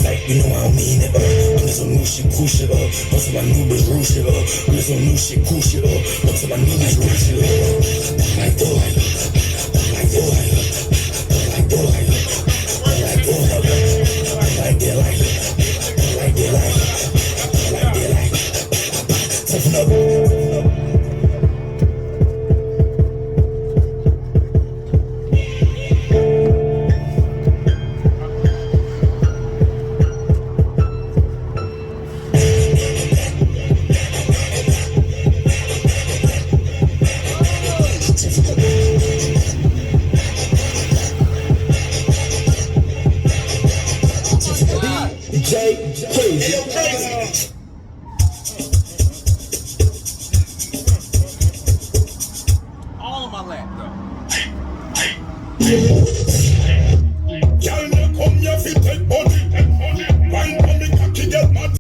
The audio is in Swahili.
like, you know I don't mean it, I'm just some new shit, cool shit, I'm some my new bitch, real shit, I'm just some new shit, cool shit, I'm some my new bitch, real shit, like that, like that, like that, like that, like that, like that, like toughen up. JIP. All on my lap, though.